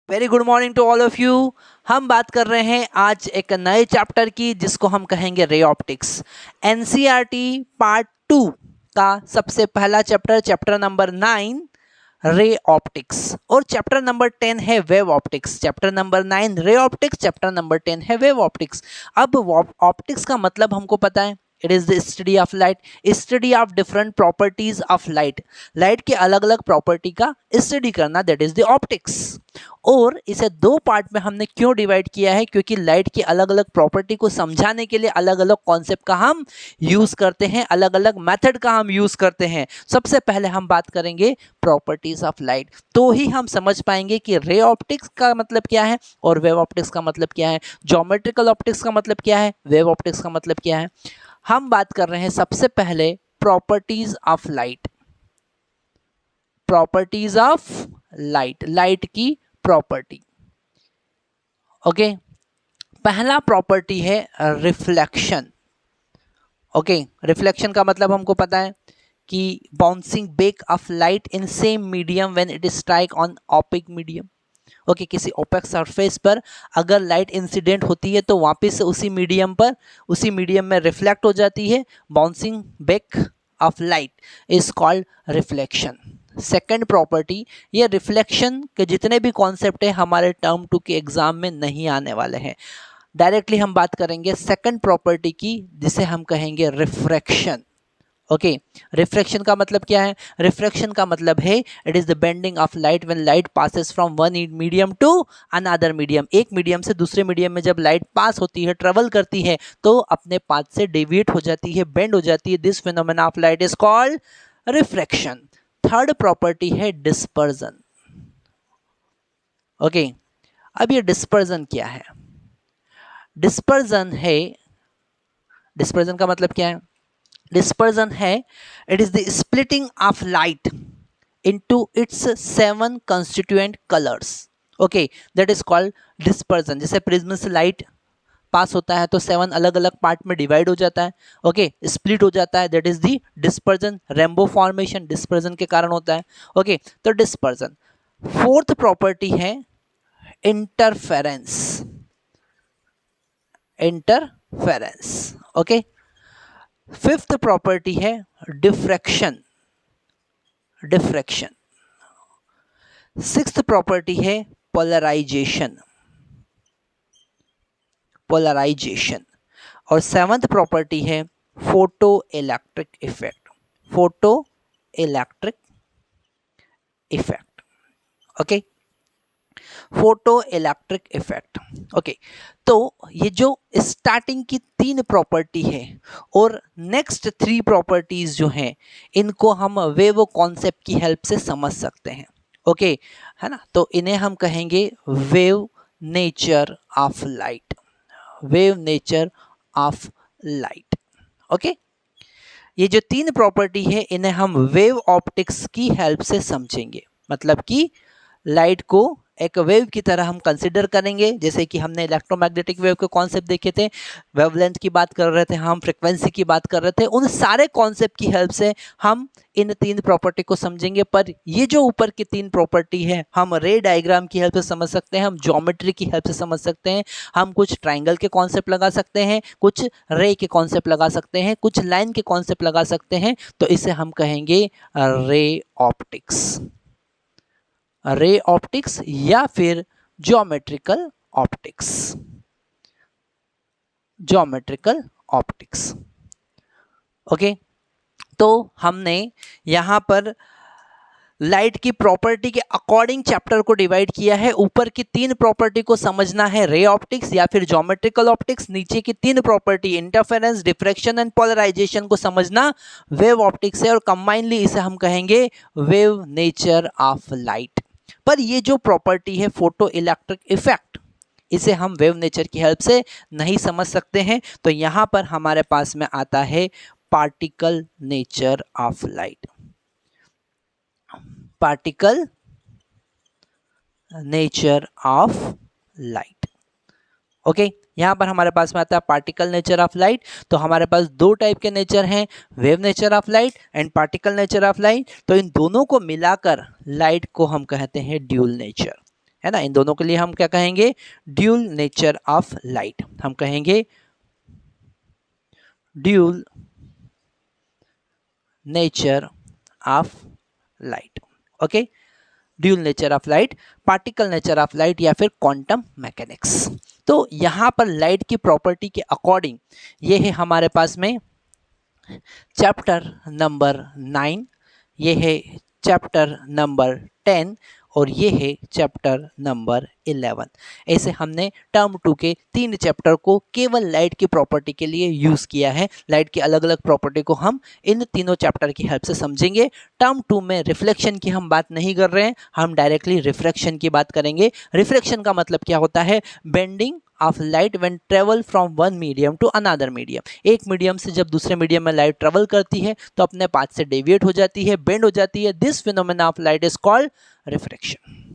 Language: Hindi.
Very good morning to all of you. हम बात कर रहे हैं आज एक नए चैप्टर की जिसको हम कहेंगे रे ऑप्टिक्स। एनसीईआरटी पार्ट 2 का सबसे पहला chapter, chapter number 9 ray optics, और चैप्टर नंबर 10 है wave optics. Chapter number 9 ray optics, chapter number 10 है वेव ऑप्टिक्स। अब ऑप्टिक्स का मतलब हमको पता है, it is the study of light, study of different properties of light. Light के अलग अलग प्रॉपर्टी का स्टडी करना, दैट इज द ऑप्टिक्स। और इसे दो पार्ट में हमने क्यों डिवाइड किया है, क्योंकि लाइट की अलग अलग प्रॉपर्टी को समझाने के लिए अलग अलग कॉन्सेप्ट का हम यूज करते हैं, अलग अलग मेथड का हम यूज करते हैं। सबसे पहले हम बात करेंगे प्रॉपर्टीज ऑफ लाइट, तो ही हम समझ पाएंगे कि रे ऑप्टिक्स का मतलब क्या है और वेव ऑप्टिक्स का मतलब क्या है, ज्योमेट्रिकल ऑप्टिक्स का मतलब क्या है, वेव ऑप्टिक्स का मतलब क्या है। हम बात कर रहे हैं सबसे पहले properties of light. Properties of light, light की प्रॉपर्टी। ओके, पहला प्रॉपर्टी है रिफ्लेक्शन। ओके, रिफ्लेक्शन का मतलब हमको पता है कि bouncing back of light in same medium when it strike on opaque medium. Okay, किसी ओपेक सरफेस पर अगर लाइट इंसिडेंट होती है तो वापस से उसी मीडियम में रिफ्लेक्ट हो जाती है। Bouncing back of light is called reflection. Second property, ये रिफ्लेक्शन के जितने भी कॉन्सेप्ट है हमारे टर्म 2 के एग्जाम में नहीं आने वाले हैं। डायरेक्टली हम बात करेंगे सेकेंड प्रॉपर्टी की, जिसे हम कहेंगे रिफ्रैक्शन। ओके, रिफ्रैक्शन का मतलब क्या है? रिफ्रैक्शन का मतलब है it is the bending of light when light passes from one medium to another medium. एक मीडियम से दूसरे मीडियम में जब लाइट पास होती है, ट्रेवल करती है, तो अपने पाथ से डेविएट हो जाती है, बेंड हो जाती है। This phenomena of light is called refraction. Third property है डिस्पर्जन। ओके, अब ये डिस्पर्जन क्या है? डिस्पर्जन का मतलब क्या है? डिस्पर्जन है it is the splitting of light into its 7 constituent colours. Okay, that is called dispersion. जैसे प्रिज्म से लाइट पास होता है तो 7 अलग अलग पार्ट में डिवाइड हो जाता है। ओके, स्प्लिट हो जाता है, that is the dispersion. Rainbow formation dispersion के कारण होता है। ओके, तो डिस्पर्जन। फोर्थ प्रॉपर्टी है इंटरफेरेंस। ओके, फिफ्थ प्रॉपर्टी है डिफ्रैक्शन। सिक्स्थ प्रॉपर्टी है पोलराइजेशन। और सेवंथ प्रॉपर्टी है photo electric effect. Okay, photo electric effect. Okay, तो ये जो स्टार्टिंग की 3 प्रॉपर्टी है और नेक्स्ट 3 प्रॉपर्टीज जो हैं, इनको हम वेव कॉन्सेप्ट की हेल्प से समझ सकते हैं। ओके, है ना? तो इन्हें हम कहेंगे wave nature of light. Okay, ये जो 3 प्रॉपर्टी है इन्हें हम वेव ऑप्टिक्स की हेल्प से समझेंगे। मतलब कि लाइट को एक वेव की तरह हम कंसिडर करेंगे, जैसे कि हमने इलेक्ट्रोमैग्नेटिक वेव के कॉन्सेप्ट देखे थे, वेवलेंथ की बात कर रहे थे, हम फ्रीक्वेंसी की बात कर रहे थे। उन सारे कॉन्सेप्ट की हेल्प से हम इन 3 प्रॉपर्टी को समझेंगे। पर ये जो ऊपर की 3 प्रॉपर्टी है, हम रे डायग्राम की हेल्प से समझ सकते हैं, हम ज्योमेट्री की हेल्प से समझ सकते हैं, हम कुछ ट्राइंगल के कॉन्सेप्ट लगा सकते हैं, कुछ रे के कॉन्सेप्ट लगा सकते हैं, कुछ लाइन के कॉन्सेप्ट लगा सकते हैं। तो इसे हम कहेंगे रे ऑप्टिक्स या फिर ज्योमेट्रिकल ऑप्टिक्स। ओके, तो हमने यहां पर लाइट की प्रॉपर्टी के अकॉर्डिंग चैप्टर को डिवाइड किया है। ऊपर की 3 प्रॉपर्टी को समझना है रे ऑप्टिक्स या फिर ज्योमेट्रिकल ऑप्टिक्स, नीचे की 3 property interference, diffraction and polarisation को समझना वेव ऑप्टिक्स है, और कंबाइनली इसे हम कहेंगे वेव नेचर ऑफ लाइट। पर ये जो प्रॉपर्टी है फोटो इलेक्ट्रिक इफेक्ट, इसे हम वेव नेचर की हेल्प से नहीं समझ सकते हैं। तो यहां पर हमारे पास में आता है particle nature of light. Okay, यहां पर हमारे पास में आता है पार्टिकल नेचर ऑफ लाइट। तो हमारे पास 2 टाइप के नेचर हैं, wave nature of light and particle nature of light. तो इन दोनों को मिलाकर लाइट को हम कहते हैं ड्यूल नेचर। है ना। इन दोनों के लिए हम क्या कहेंगे, ड्यूल नेचर ऑफ लाइट, हम कहेंगे dual nature of light. Okay, dual nature of light, particle nature of light या फिर क्वांटम मैकेनिक्स। तो यहाँ पर लाइट की प्रॉपर्टी के अकॉर्डिंग ये है हमारे पास में चैप्टर नंबर 9, ये है चैप्टर नंबर 10 और ये है चैप्टर नंबर 11। ऐसे हमने टर्म 2 के 3 चैप्टर को केवल लाइट की प्रॉपर्टी के लिए यूज़ किया है। लाइट की अलग अलग प्रॉपर्टी को हम इन तीनों चैप्टर की हेल्प से समझेंगे। टर्म 2 में रिफ्लेक्शन की हम बात नहीं कर रहे हैं, हम डायरेक्टली रिफ्रैक्शन की बात करेंगे। रिफ्लेक्शन का मतलब क्या होता है, bending of light when travel from one medium to another medium. एक मीडियम से जब दूसरे मीडियम में लाइट ट्रेवल करती है तो अपने पाथ से डेविएट हो जाती है, बेंड हो जाती है। This phenomena of light is called refraction.